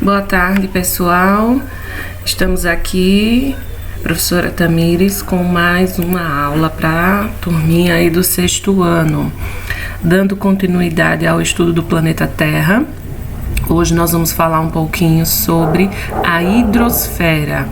Boa tarde, pessoal. Estamos aqui, professora Tamires, com mais uma aula para a turminha aí do 6º ano, dando continuidade ao estudo do planeta Terra. Hoje nós vamos falar um pouquinho sobre a hidrosfera,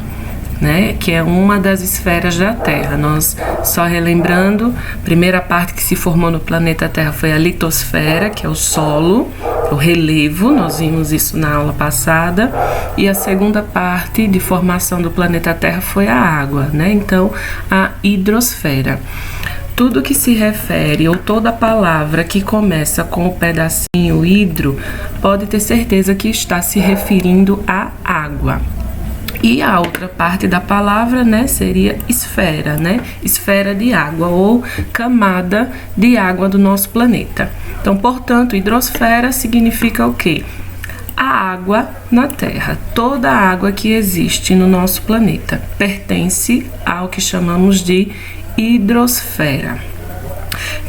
né, que é uma das esferas da Terra. Nós, só relembrando, a primeira parte que se formou no planeta Terra foi a litosfera, que é o solo, o relevo, nós vimos isso na aula passada, e a segunda parte de formação do planeta Terra foi a água, né, então a hidrosfera. Tudo que se refere, ou toda palavra que começa com o pedacinho hidro, pode ter certeza que está se referindo à água. E a outra parte da palavra, né, seria esfera, né? Esfera de água ou camada de água do nosso planeta. Então, portanto, hidrosfera significa o quê? A água na Terra. Toda a água que existe no nosso planeta pertence ao que chamamos de hidrosfera.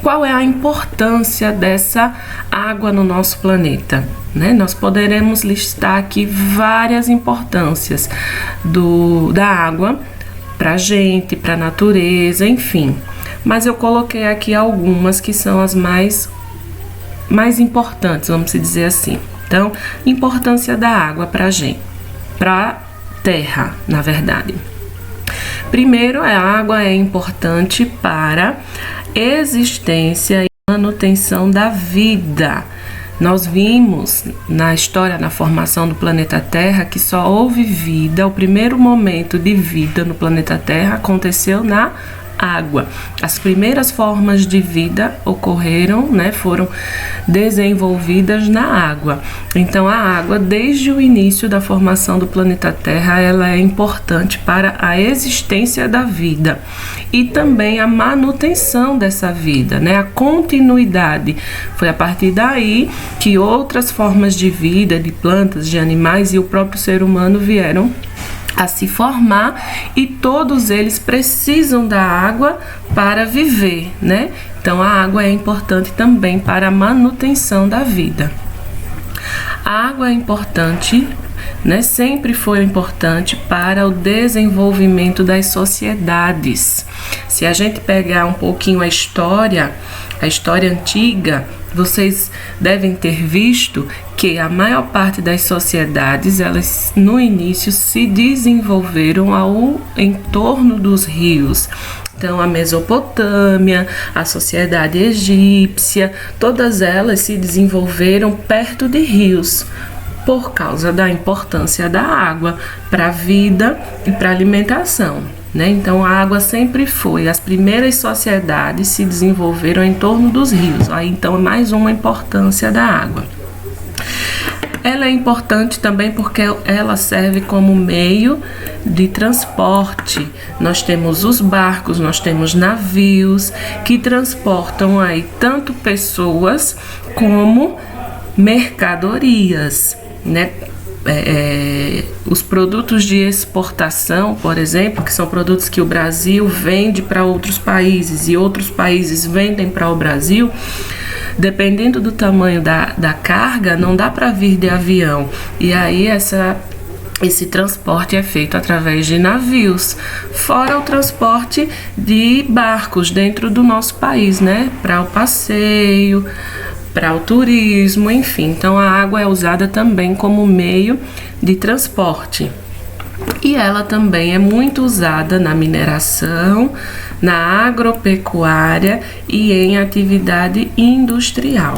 Qual é a importância dessa água no nosso planeta? Né? Nós poderemos listar aqui várias importâncias da água para a gente, para a natureza, enfim. Mas eu coloquei aqui algumas que são as mais importantes, vamos dizer assim. Então, importância da água para a gente, para a Terra, na verdade. Primeiro, a água é importante para existência e manutenção da vida. Nós vimos na história, na formação do planeta Terra, que só houve vida, o primeiro momento de vida no planeta Terra aconteceu na água. As primeiras formas de vida ocorreram, né, foram desenvolvidas na água. Então, a água, desde o início da formação do planeta Terra, ela é importante para a existência da vida e também a manutenção dessa vida, né, a continuidade. Foi a partir daí que outras formas de vida, de plantas, de animais e o próprio ser humano vieram a se formar, e todos eles precisam da água para viver, né? Então, a água é importante também para a manutenção da vida. A água é importante, né? Sempre foi importante para o desenvolvimento das sociedades. Se a gente pegar um pouquinho a história antiga, vocês devem ter visto que a maior parte das sociedades, elas no início se desenvolveram em torno dos rios. Então, a Mesopotâmia, a sociedade egípcia, todas elas se desenvolveram perto de rios, por causa da importância da água para a vida e para a alimentação, né? Então, a água sempre foi. As primeiras sociedades se desenvolveram em torno dos rios. Aí, então, mais uma importância da água. Ela é importante também porque ela serve como meio de transporte. Nós temos os barcos, nós temos navios que transportam aí tanto pessoas como mercadorias, né? Os produtos de exportação, por exemplo, que são produtos que o Brasil vende para outros países e outros países vendem para o Brasil, dependendo do tamanho da carga, não dá para vir de avião. E aí esse transporte é feito através de navios, fora o transporte de barcos dentro do nosso país, né? Para o passeio, para o turismo, enfim. Então, a água é usada também como meio de transporte. E ela também é muito usada na mineração, na agropecuária e em atividade industrial.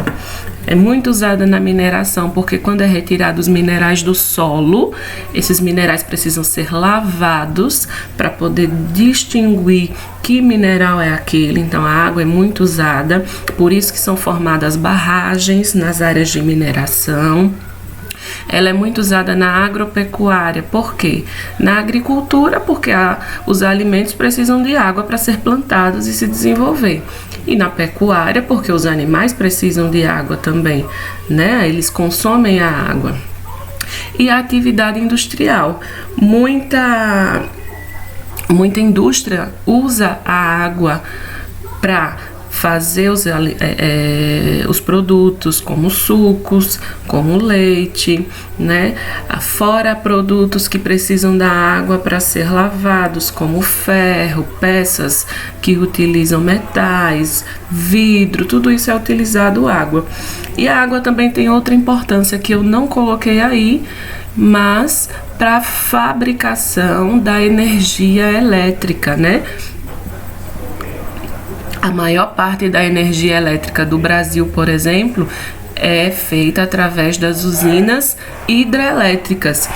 É muito usada na mineração porque quando é retirado os minerais do solo, esses minerais precisam ser lavados para poder distinguir que mineral é aquele. Então, a água é muito usada, por isso que são formadas barragens nas áreas de mineração. Ela é muito usada na agropecuária. Por quê? Na agricultura, porque os alimentos precisam de água para ser plantados e se desenvolver. E na pecuária, porque os animais precisam de água também, né? Eles consomem a água. E a atividade industrial. Muita indústria usa a água para fazer os produtos como sucos, como leite, né? Fora produtos que precisam da água para ser lavados, como ferro, peças que utilizam metais, vidro, tudo isso é utilizado água. E a água também tem outra importância que eu não coloquei aí, mas para a fabricação da energia elétrica, né? A maior parte da energia elétrica do Brasil, por exemplo, é feita através das usinas hidrelétricas,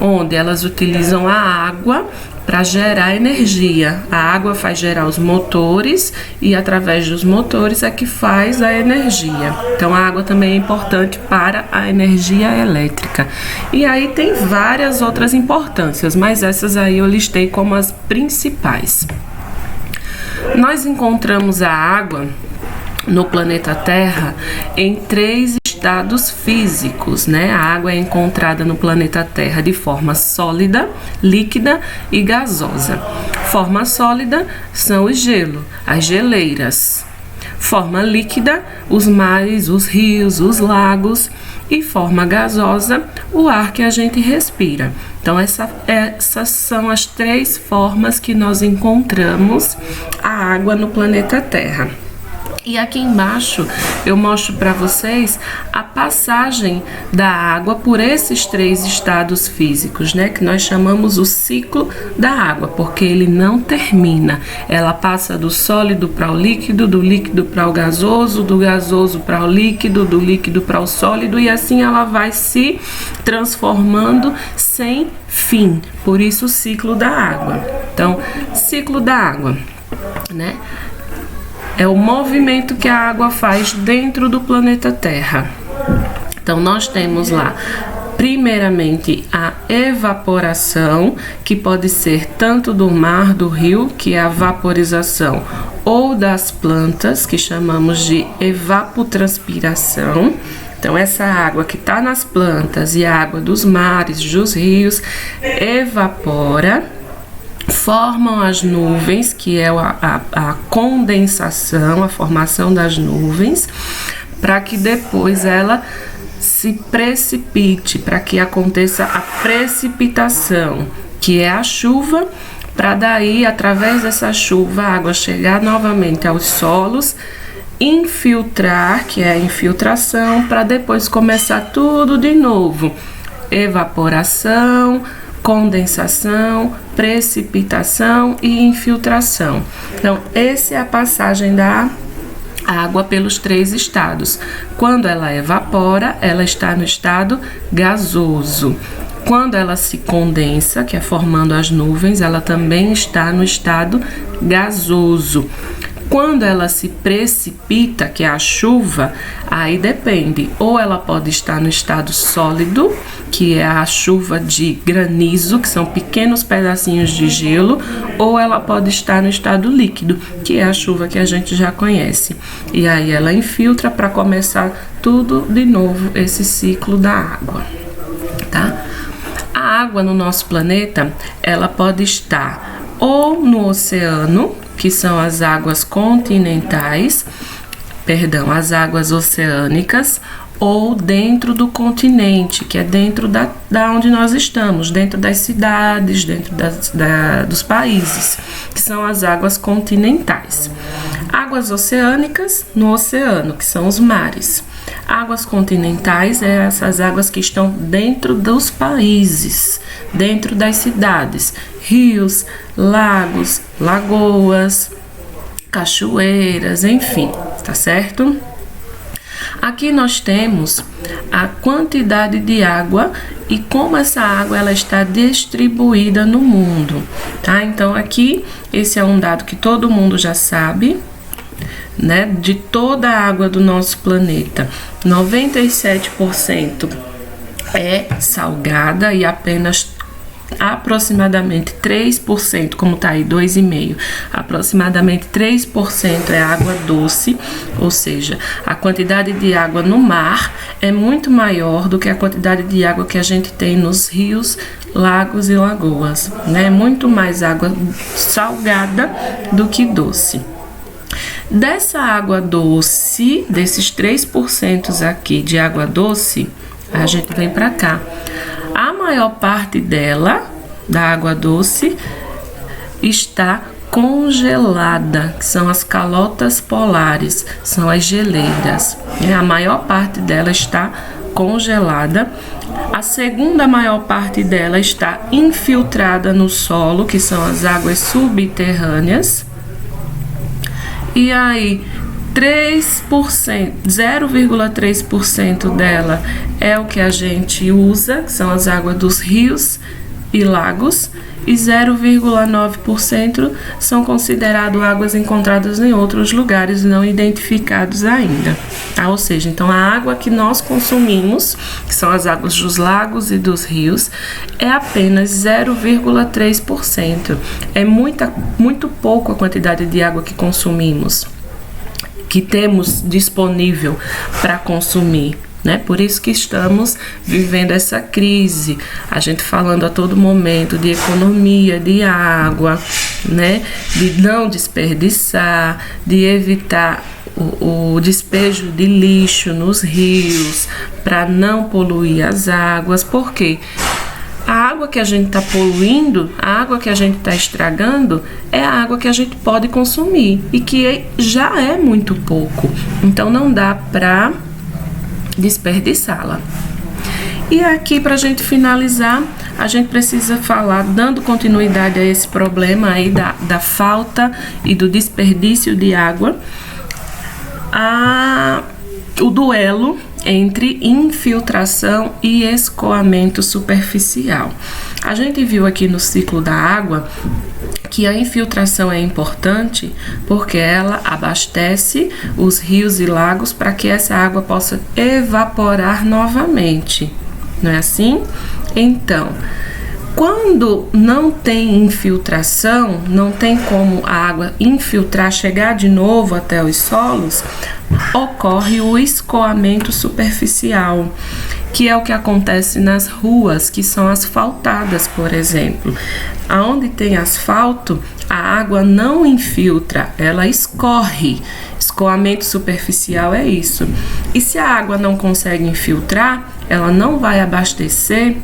onde elas utilizam a água para gerar energia. A água faz gerar os motores e através dos motores é que faz a energia. Então a água também é importante para a energia elétrica. E aí tem várias outras importâncias, mas essas aí eu listei como as principais. Nós encontramos a água no planeta Terra em 3 estados físicos, né? A água é encontrada no planeta Terra de forma sólida, líquida e gasosa. Forma sólida são o gelo, as geleiras. Forma líquida, os mares, os rios, os lagos. E forma gasosa, o ar que a gente respira. Então, essas são as 3 formas que nós encontramos a água no planeta Terra. E aqui embaixo eu mostro para vocês a passagem da água por esses 3 estados físicos, né? Que nós chamamos o ciclo da água, porque ele não termina. Ela passa do sólido para o líquido, do líquido para o gasoso, do gasoso para o líquido, do líquido para o sólido, e assim ela vai se transformando sem fim. Por isso o ciclo da água. Então, ciclo da água, né? É o movimento que a água faz dentro do planeta Terra. Então, nós temos lá, primeiramente, a evaporação, que pode ser tanto do mar, do rio, que é a vaporização, ou das plantas, que chamamos de evapotranspiração. Então, essa água que está nas plantas e a água dos mares, dos rios, evapora, formam as nuvens, que é a condensação, a formação das nuvens, para que depois ela se precipite, para que aconteça a precipitação, que é a chuva, para daí, através dessa chuva, a água chegar novamente aos solos, infiltrar, que é a infiltração, para depois começar tudo de novo. Evaporação, condensação, precipitação e infiltração. Então, essa é a passagem da água pelos 3 estados. Quando ela evapora, ela está no estado gasoso. Quando ela se condensa, que é formando as nuvens, ela também está no estado gasoso. Quando ela se precipita, que é a chuva, aí depende. Ou ela pode estar no estado sólido, que é a chuva de granizo, que são pequenos pedacinhos de gelo, ou ela pode estar no estado líquido, que é a chuva que a gente já conhece. E aí ela infiltra para começar tudo de novo, esse ciclo da água, tá? A água no nosso planeta, ela pode estar ou no oceano, que são as águas continentais, as águas oceânicas, ou dentro do continente, que é dentro da onde nós estamos, dentro das cidades, dentro dos países, que são as águas continentais. Águas oceânicas no oceano, que são os mares. Águas continentais é essas águas que estão dentro dos países, dentro das cidades, rios, lagos, lagoas, cachoeiras, enfim, tá certo? Aqui nós temos a quantidade de água e como essa água ela está distribuída no mundo, tá? Então aqui esse é um dado que todo mundo já sabe, né? De toda a água do nosso planeta, 97% é salgada e aproximadamente 3%, como tá aí 2,5%, aproximadamente 3% é água doce, ou seja, a quantidade de água no mar é muito maior do que a quantidade de água que a gente tem nos rios, lagos e lagoas, né? Muito mais água salgada do que doce. Dessa água doce, desses 3% aqui de água doce, a gente vem para cá. A maior parte dela, da água doce, está congelada, que são as calotas polares, são as geleiras. A maior parte dela está congelada. A segunda maior parte dela está infiltrada no solo, que são as águas subterrâneas. E aí, 0,3% dela é o que a gente usa, que são as águas dos rios e lagos, e 0,9% são consideradas águas encontradas em outros lugares não identificados ainda. Ou seja, então a água que nós consumimos, que são as águas dos lagos e dos rios, é apenas 0,3%. É muito pouco a quantidade de água que consumimos, que temos disponível para consumir. Por isso que estamos vivendo essa crise, a gente falando a todo momento de economia de água, de não desperdiçar, de evitar o despejo de lixo nos rios, para não poluir as águas, porque a água que a gente está poluindo, a água que a gente está estragando, é a água que a gente pode consumir e que já é muito pouco, então não dá para desperdiçá-la. E aqui, para a gente finalizar, a gente precisa falar, dando continuidade a esse problema aí da falta e do desperdício de água, o duelo entre infiltração e escoamento superficial. A gente viu aqui no ciclo da água que a infiltração é importante porque ela abastece os rios e lagos para que essa água possa evaporar novamente, não é assim? Então, quando não tem infiltração, não tem como a água infiltrar, chegar de novo até os solos, ocorre o escoamento superficial, que é o que acontece nas ruas que são asfaltadas, por exemplo. Aonde tem asfalto, a água não infiltra, ela escorre. Escoamento superficial é isso. E se a água não consegue infiltrar, ela não vai abastecer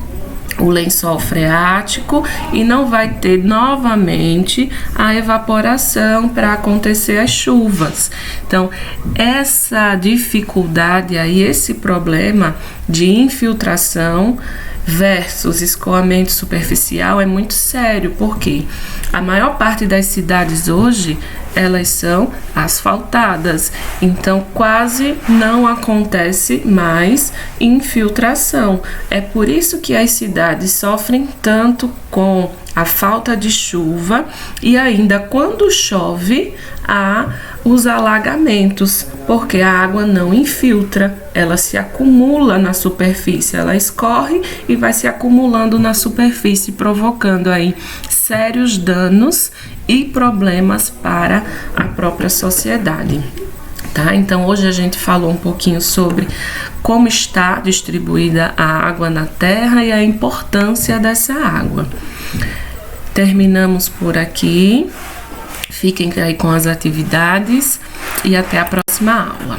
o lençol freático e não vai ter novamente a evaporação para acontecer as chuvas. Então, essa dificuldade aí, esse problema de infiltração versus escoamento superficial é muito sério, porque a maior parte das cidades hoje, elas são asfaltadas, então quase não acontece mais infiltração. É por isso que as cidades sofrem tanto com a falta de chuva e ainda quando chove há os alagamentos, porque a água não infiltra, ela se acumula na superfície, ela escorre e vai se acumulando na superfície, provocando aí sérios danos e problemas para a própria sociedade. Tá? Então, hoje a gente falou um pouquinho sobre como está distribuída a água na Terra e a importância dessa água. Terminamos por aqui. Fiquem aí com as atividades e até a próxima aula.